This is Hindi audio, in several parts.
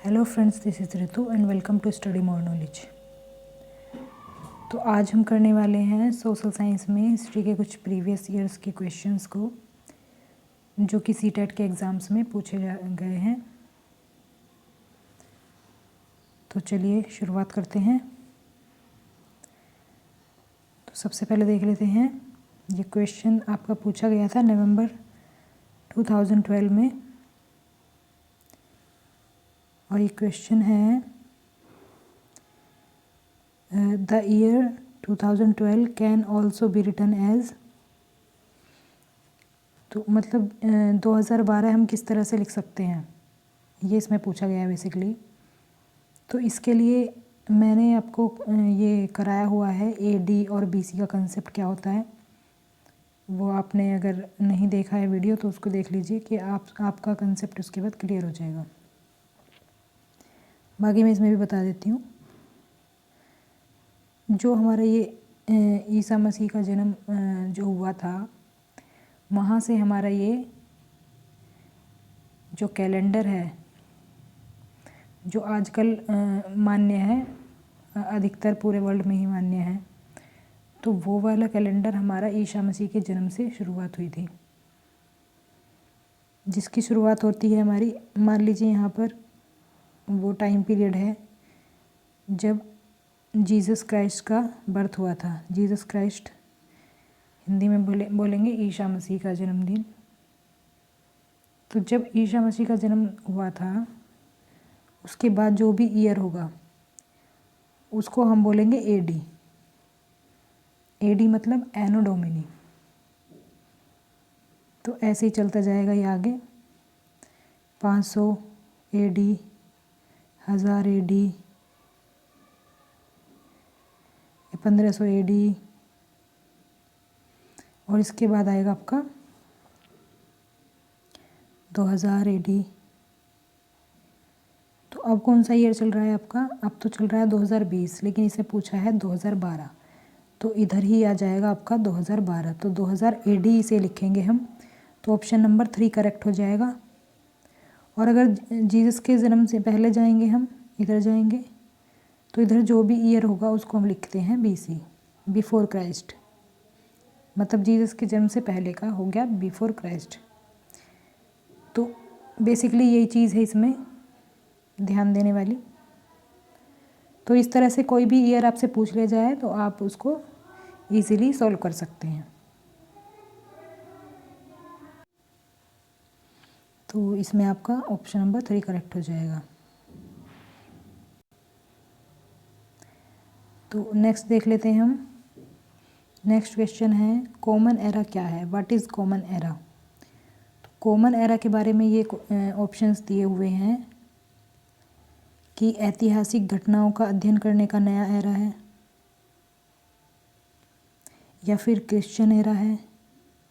Hello friends, this is Ritu and welcome to study more knowledge. तो आज हम करने वाले हैं सोशल साइंस में हिस्ट्री के कुछ प्रीवियस ईयर्स के क्वेश्चंस को जो कि सीटेट के एग्ज़ाम्स में पूछे गए हैं। तो चलिए शुरुआत करते हैं। तो सबसे पहले देख लेते हैं, ये क्वेश्चन आपका पूछा गया था नवंबर 2012 में और ये क्वेश्चन है the year 2012 can also be written as. तो मतलब 2012 हम किस तरह से लिख सकते हैं, ये इसमें पूछा गया है बेसिकली। तो इसके लिए मैंने आपको ये कराया हुआ है AD और BC का कंसेप्ट क्या होता है। वो आपने अगर नहीं देखा है वीडियो तो उसको देख लीजिए कि आपका कंसेप्ट उसके बाद क्लियर हो जाएगा। बाकी मैं इसमें भी बता देती हूँ। जो हमारा ये ईसा मसीह का जन्म जो हुआ था, वहाँ से हमारा ये जो कैलेंडर है जो आजकल मान्य है, अधिकतर पूरे वर्ल्ड में ही मान्य है, तो वो वाला कैलेंडर हमारा ईसा मसीह के जन्म से शुरुआत हुई थी। जिसकी शुरुआत होती है हमारी, मान लीजिए यहाँ पर वो टाइम पीरियड है जब जीसस क्राइस्ट का बर्थ हुआ था। जीसस क्राइस्ट हिंदी में बोलेंगे ईसा मसीह का जन्मदिन। तो जब ईसा मसीह का जन्म हुआ था उसके बाद जो भी ईयर होगा उसको हम बोलेंगे AD। AD मतलब एनो डोमिनी। तो ऐसे ही चलता जाएगा ये आगे, 500 AD, 1000 AD, 1500 AD और इसके बाद आएगा आपका 2000 AD। तो अब कौन सा ईयर चल रहा है आपका? अब तो चल रहा है 2020, लेकिन इसे पूछा है 2012, तो इधर ही आ जाएगा आपका 2012। तो 2000 AD इसे लिखेंगे हम, तो ऑप्शन नंबर 3 करेक्ट हो जाएगा। और अगर जीसस के जन्म से पहले जाएंगे, हम इधर जाएंगे, तो इधर जो भी ईयर होगा उसको हम लिखते हैं BC, बिफोर क्राइस्ट। मतलब जीसस के जन्म से पहले का हो गया बिफोर क्राइस्ट। तो बेसिकली यही चीज़ है इसमें ध्यान देने वाली। तो इस तरह से कोई भी ईयर आपसे पूछ लिया जाए तो आप उसको इजीली सॉल्व कर सकते हैं। तो इसमें आपका ऑप्शन नंबर 3 करेक्ट हो जाएगा। तो नेक्स्ट देख लेते हैं हम। नेक्स्ट क्वेश्चन है कॉमन एरा क्या है? What is common era? तो कॉमन एरा के बारे में ये ऑप्शंस दिए हुए हैं कि ऐतिहासिक घटनाओं का अध्ययन करने का नया एरा है, या फिर क्रिश्चियन एरा है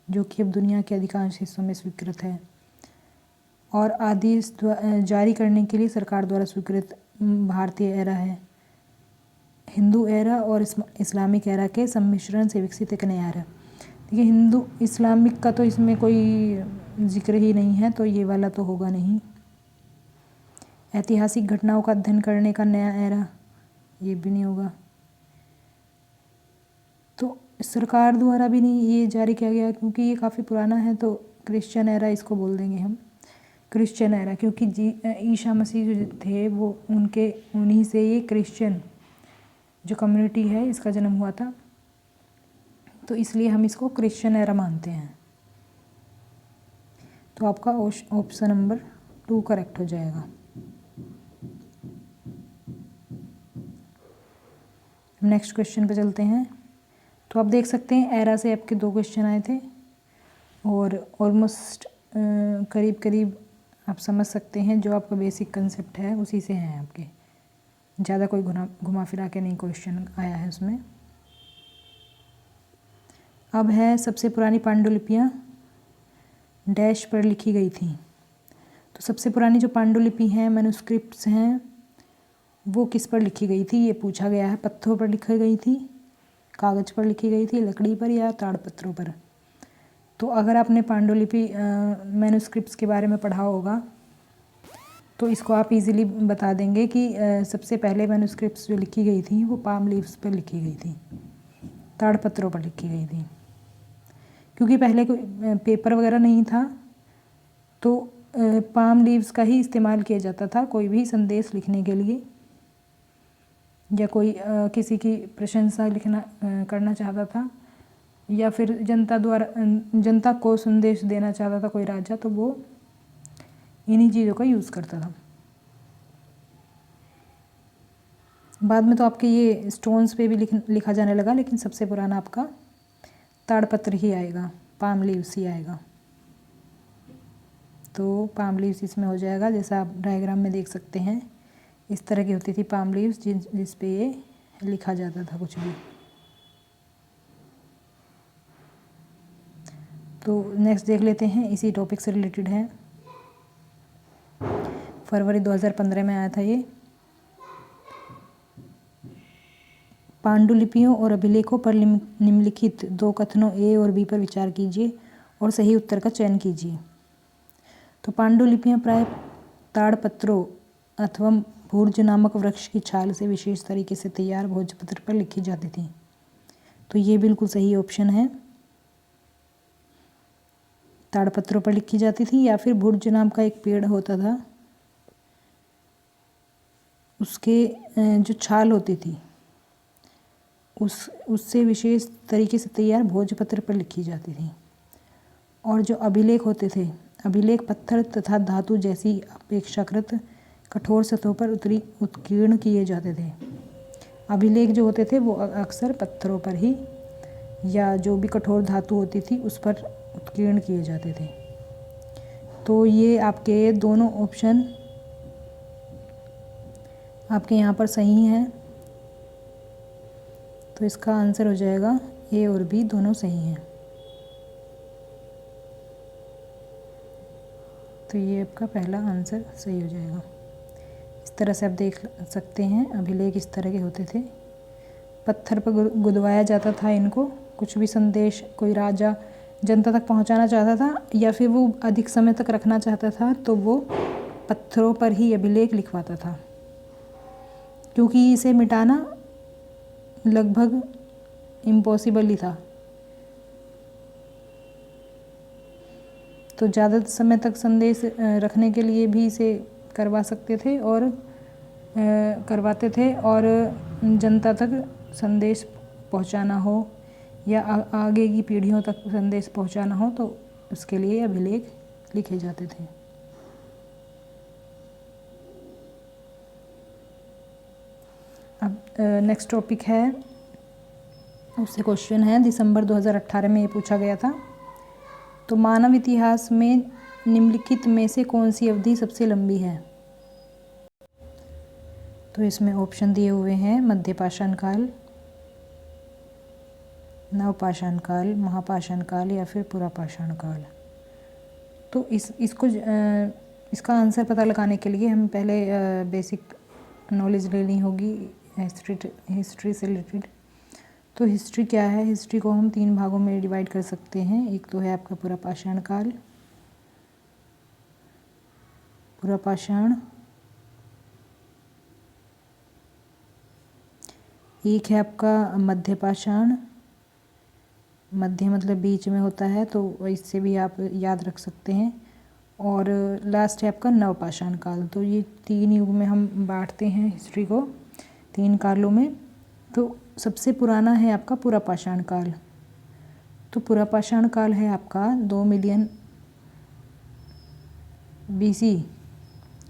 जो कि अब दुनिया के अधिकांश हिस्सों में स्वीकृत है, और आदेश जारी करने के लिए सरकार द्वारा स्वीकृत भारतीय एरा है, हिंदू एरा और इस्लामिक एरा के सम्मिश्रण से विकसित एक नया एरा। देखिए, हिंदू इस्लामिक का तो इसमें कोई जिक्र ही नहीं है, तो ये वाला तो होगा नहीं। ऐतिहासिक घटनाओं का अध्ययन करने का नया एरा, ये भी नहीं होगा। तो सरकार द्वारा भी नहीं ये जारी किया गया क्योंकि ये काफ़ी पुराना है, तो क्रिश्चियन एरा इसको बोल देंगे हम, क्रिश्चियन एरा, क्योंकि ईसा मसीह जो थे वो उन्हीं से ये क्रिश्चियन जो कम्युनिटी है इसका जन्म हुआ था, तो इसलिए हम इसको क्रिश्चियन एरा मानते हैं। तो आपका ऑप्शन नंबर 2 करेक्ट हो जाएगा। नेक्स्ट क्वेश्चन पे चलते हैं। तो आप देख सकते हैं एरा से आपके 2 क्वेश्चन आए थे और ऑलमोस्ट करीब करीब आप समझ सकते हैं जो आपका बेसिक कंसेप्ट है उसी से हैं आपके, ज़्यादा कोई घुमा फिरा के नहीं क्वेश्चन आया है उसमें। अब है सबसे पुरानी पांडुलिपियाँ डैश पर लिखी गई थी। तो सबसे पुरानी जो पांडुलिपि हैं, मैन्युस्क्रिप्ट्स हैं, वो किस पर लिखी गई थी ये पूछा गया है। पत्थरों पर लिखी गई थी, कागज़ पर लिखी गई थी, लकड़ी पर या ताड़पत्रों पर। तो अगर आपने पांडुलिपि मैन्युस्क्रिप्ट्स के बारे में पढ़ा होगा तो इसको आप इजीली बता देंगे कि सबसे पहले मैन्युस्क्रिप्ट्स जो लिखी गई थी वो पाम लीव्स पर लिखी गई थी, ताड़पत्रों पर लिखी गई थी, क्योंकि पहले कोई पेपर वगैरह नहीं था, तो पाम लीव्स का ही इस्तेमाल किया जाता था कोई भी संदेश लिखने के लिए, या कोई किसी की प्रशंसा लिखना करना चाहता था, या फिर जनता को संदेश देना चाहता था कोई राजा, तो वो इन्हीं चीज़ों का यूज़ करता था। बाद में तो आपके ये स्टोन्स पे भी लिखा जाने लगा, लेकिन सबसे पुराना आपका ताड़पत्र ही आएगा, पाम लीव्स ही आएगा। तो पाम लीव्स इसमें हो जाएगा, जैसा आप डायग्राम में देख सकते हैं, इस तरह की होती थी पाम लीव्स जिस पे ये लिखा जाता था कुछ भी। तो नेक्स्ट देख लेते हैं, इसी टॉपिक से रिलेटेड है, फरवरी 2015 में आया था ये। पांडुलिपियों और अभिलेखों पर निम्नलिखित 2 कथनों ए और बी पर विचार कीजिए और सही उत्तर का चयन कीजिए। तो पांडुलिपियाँ प्राय ताड़पत्रों अथवा भूर्ज नामक वृक्ष की छाल से विशेष तरीके से तैयार भोजपत्र पर लिखी जाती थी। तो ये बिल्कुल सही ऑप्शन है, ताड़पत्रों पर लिखी जाती थी, या फिर भुर्ज नाम का एक पेड़ होता था, उसके जो छाल होती थी उससे विशेष तरीके से तैयार भोजपत्र पर लिखी जाती थी। और जो अभिलेख होते थे, अभिलेख पत्थर तथा धातु जैसी अपेक्षाकृत कठोर सतहों पर उत्कीर्ण किए जाते थे। अभिलेख जो होते थे वो अक्सर पत्थरों पर ही या जो भी कठोर धातु होती थी उस पर उत्कीर्ण किए जाते थे। तो ये आपके दोनों ऑप्शन आपके यहाँ पर सही हैं, तो इसका आंसर हो जाएगा ए और बी दोनों सही हैं। तो ये आपका पहला आंसर सही हो जाएगा। इस तरह से आप देख सकते हैं, अभिलेख इस तरह के होते थे, पत्थर पर गुदवाया जाता था इनको। कुछ भी संदेश कोई राजा जनता तक पहुंचाना चाहता था या फिर वो अधिक समय तक रखना चाहता था, तो वो पत्थरों पर ही अभिलेख लिखवाता था, क्योंकि इसे मिटाना लगभग इम्पॉसिबल ही था। तो ज़्यादा समय तक संदेश रखने के लिए भी इसे करवा सकते थे और करवाते थे, और जनता तक संदेश पहुंचाना हो या आगे की पीढ़ियों तक संदेश पहुंचाना हो, तो उसके लिए अभिलेख लिखे जाते थे। अब नेक्स्ट टॉपिक है, उससे क्वेश्चन है, दिसंबर 2018 में ये पूछा गया था। तो मानव इतिहास में निम्नलिखित में से कौन सी अवधि सबसे लंबी है? तो इसमें ऑप्शन दिए हुए हैं, मध्यपाषाण काल, नवपाषाण काल, महापाषाण काल या फिर पुरापाषाण काल। तो इसका आंसर पता लगाने के लिए हम पहले बेसिक नॉलेज लेनी होगी हिस्ट्री से रिलेटेड। तो हिस्ट्री क्या है? हिस्ट्री को हम 3 भागों में डिवाइड कर सकते हैं। एक तो है आपका पुरापाषाण काल, पुरापाषाण, एक है आपका मध्यपाषाण, मध्य मतलब बीच में होता है, तो इससे भी आप याद रख सकते हैं, और लास्ट है आपका नवपाषाण काल। तो ये 3 युग में हम बांटते हैं हिस्ट्री को, 3 कालों में। तो सबसे पुराना है आपका पुरापाषाण काल। तो पुरापाषाण काल है आपका 2 मिलियन BC,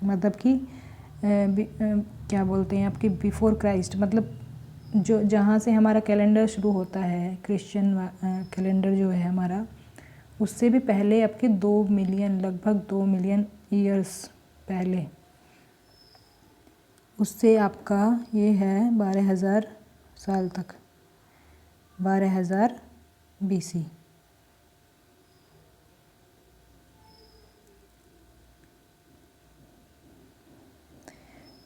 मतलब कि क्या बोलते हैं आपके बिफोर क्राइस्ट, मतलब जो जहाँ से हमारा कैलेंडर शुरू होता है, क्रिश्चियन कैलेंडर जो है हमारा, उससे भी पहले आपके 2 मिलियन, लगभग 2 मिलियन ईयर्स पहले, उससे आपका ये है 12,000 साल तक, 12,000 BC।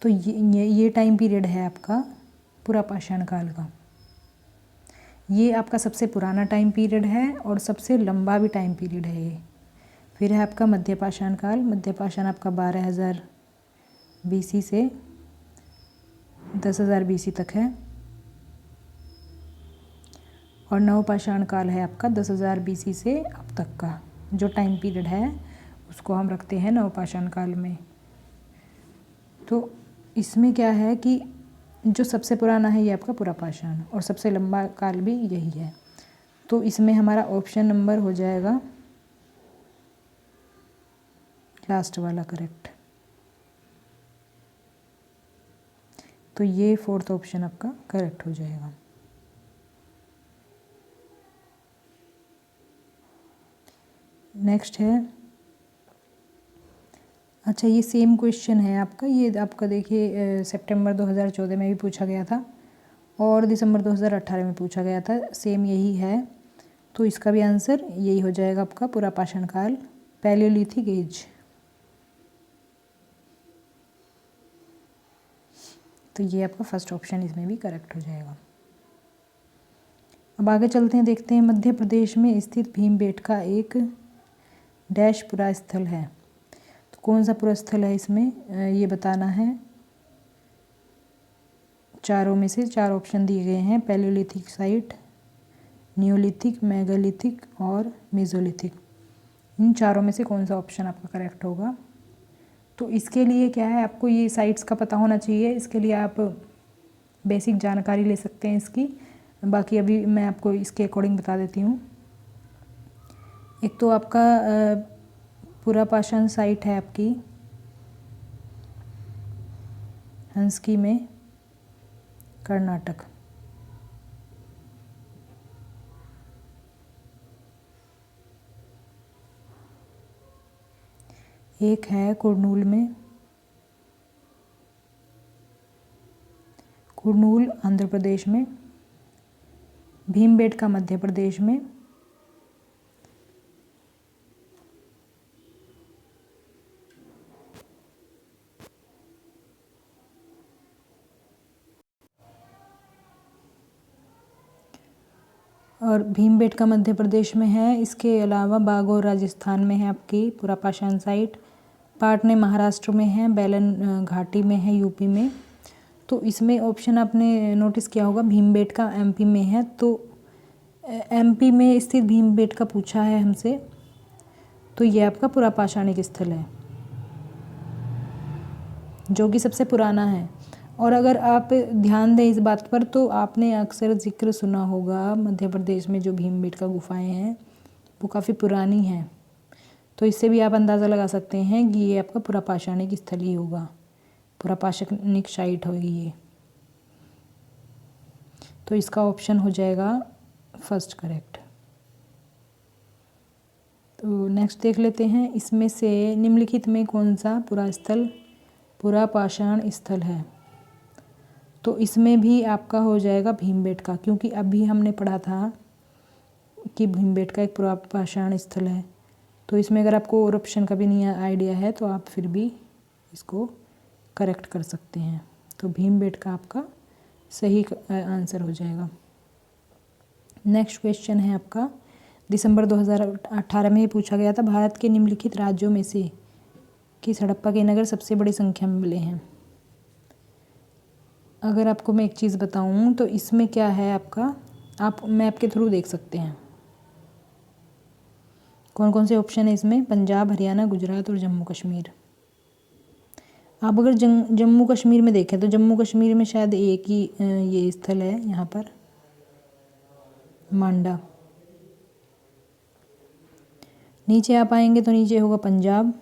तो ये टाइम पीरियड है आपका पुरापाषाण काल का। ये आपका सबसे पुराना टाइम पीरियड है और सबसे लंबा भी टाइम पीरियड है ये। फिर है आपका मध्यपाषाण काल। मध्यपाषाण आपका 12,000 BC से 10,000 BC तक है, और नवपाषाण काल है आपका 10,000 BC से अब तक का जो टाइम पीरियड है उसको हम रखते हैं नवपाषाण काल में। तो इसमें क्या है कि जो सबसे पुराना है ये आपका पुरापाषाण, और सबसे लंबा काल भी यही है। तो इसमें हमारा ऑप्शन नंबर हो जाएगा लास्ट वाला करेक्ट। तो ये फोर्थ ऑप्शन आपका करेक्ट हो जाएगा। नेक्स्ट है, अच्छा ये सेम क्वेश्चन है आपका, ये आपका देखिए सितंबर 2014 में भी पूछा गया था और दिसंबर 2018 में पूछा गया था, सेम यही है। तो इसका भी आंसर यही हो जाएगा आपका पुरापाषाण काल, पैलियोलिथिक एज। तो ये आपका फर्स्ट ऑप्शन इसमें भी करेक्ट हो जाएगा। अब आगे चलते हैं, देखते हैं मध्य प्रदेश में स्थित भीमबेटका एक डैश पुरा स्थल है। तो कौन सा पुरा स्थल है इसमें ये बताना है। चारों में से 4 ऑप्शन दिए गए हैं, पैलियोलिथिक साइट, नियोलिथिक, मेगालिथिक और मेसोलिथिक। इन चारों में से कौन सा ऑप्शन आपका करेक्ट होगा। तो इसके लिए क्या है, आपको ये साइट्स का पता होना चाहिए। इसके लिए आप बेसिक जानकारी ले सकते हैं इसकी, बाकी अभी मैं आपको इसके अकॉर्डिंग बता देती हूँ। एक तो आपका पुरापाषाण साइट है आपकी हंसकी में, कर्नाटक। एक है कुरनूल में, कुरनूल आंध्र प्रदेश में, भीमबेटका मध्य प्रदेश में, और भीमबेटका मध्य प्रदेश में है। इसके अलावा बागोर राजस्थान में है आपकी पुरापाषाण साइट, पाटने महाराष्ट्र में है, बेलन घाटी में है यूपी में। तो इसमें ऑप्शन आपने नोटिस किया होगा भीमबेटका एमपी में है। तो एमपी में स्थित भीमबेटका पूछा है हमसे, तो ये आपका पुरापाषाणिक स्थल है जो कि सबसे पुराना है। और अगर आप ध्यान दें इस बात पर, तो आपने अक्सर जिक्र सुना होगा मध्य प्रदेश में जो भीमबेटका गुफाएं हैं वो काफ़ी पुरानी हैं। तो इससे भी आप अंदाज़ा लगा सकते हैं कि ये आपका पुरापाषाणिक स्थल ही होगा, पुरापाषाणिक साइट होगी ये। तो इसका ऑप्शन हो जाएगा फर्स्ट करेक्ट। तो नेक्स्ट देख लेते हैं, इसमें से निम्नलिखित में कौन सा पुरापाषाण स्थल है। तो इसमें भी आपका हो जाएगा भीमबेटका, क्योंकि अभी हमने पढ़ा था कि भीमबेटका एक पुरापाषाण स्थल है। तो इसमें अगर आपको और ऑप्शन का भी नहीं आइडिया है तो आप फिर भी इसको करेक्ट कर सकते हैं। तो भीमबेटका आपका सही आंसर हो जाएगा। नेक्स्ट क्वेश्चन है आपका, दिसंबर 2018 में पूछा गया था, भारत के निम्नलिखित राज्यों में से किस हड़प्पा के नगर सबसे बड़ी संख्या में मिले हैं। अगर आपको मैं एक चीज़ बताऊं तो इसमें क्या है आपका, आप मैप के थ्रू देख सकते हैं कौन कौन से ऑप्शन है इसमें, पंजाब, हरियाणा, गुजरात और जम्मू कश्मीर। आप अगर जम्मू कश्मीर में देखें तो जम्मू कश्मीर में शायद एक ही ये स्थल है यहाँ पर, मांडा। नीचे आप आएंगे तो नीचे होगा पंजाब,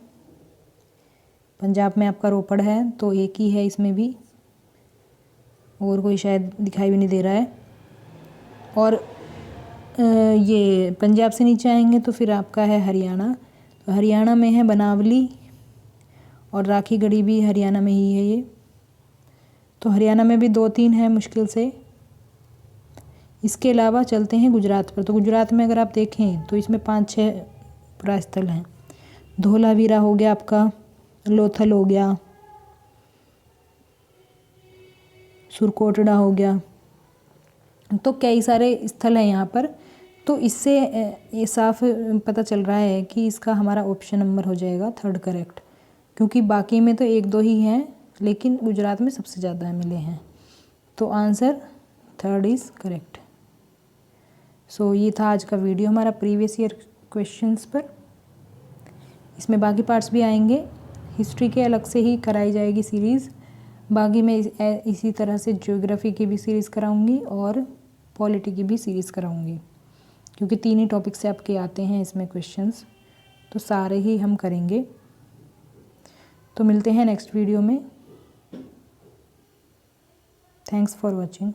पंजाब में आपका रोपड़ है, तो एक ही है इसमें भी, और कोई शायद दिखाई भी नहीं दे रहा है। और ये पंजाब से नीचे आएंगे तो फिर आपका है हरियाणा, तो हरियाणा में है बनावली, और राखीगढ़ी भी हरियाणा में ही है ये। तो हरियाणा में भी 2-3 है मुश्किल से। इसके अलावा चलते हैं गुजरात पर। तो गुजरात में अगर आप देखें तो इसमें 5-6 पुरा स्थल हैं। धोलावीरा हो गया आपका, लोथल हो गया, सुरकोटड़ा हो गया, तो कई सारे स्थल हैं यहाँ पर। तो इससे ये साफ पता चल रहा है कि इसका हमारा ऑप्शन नंबर हो जाएगा थर्ड करेक्ट, क्योंकि बाकी में तो 1-2 ही हैं, लेकिन गुजरात में सबसे ज़्यादा मिले हैं। तो आंसर थर्ड इज़ करेक्ट। सो ये था आज का वीडियो हमारा प्रीवियस ईयर क्वेश्चंस पर। इसमें बाकी पार्ट्स भी आएंगे, हिस्ट्री के अलग से ही कराई जाएगी सीरीज़। बाकी मैं इसी तरह से ज्योग्राफी की भी सीरीज़ कराऊंगी और पॉलिटी की भी सीरीज़ कराऊंगी, क्योंकि 3 ही टॉपिक से आपके आते हैं इसमें क्वेश्चंस, तो सारे ही हम करेंगे। तो मिलते हैं नेक्स्ट वीडियो में। Thanks for watching.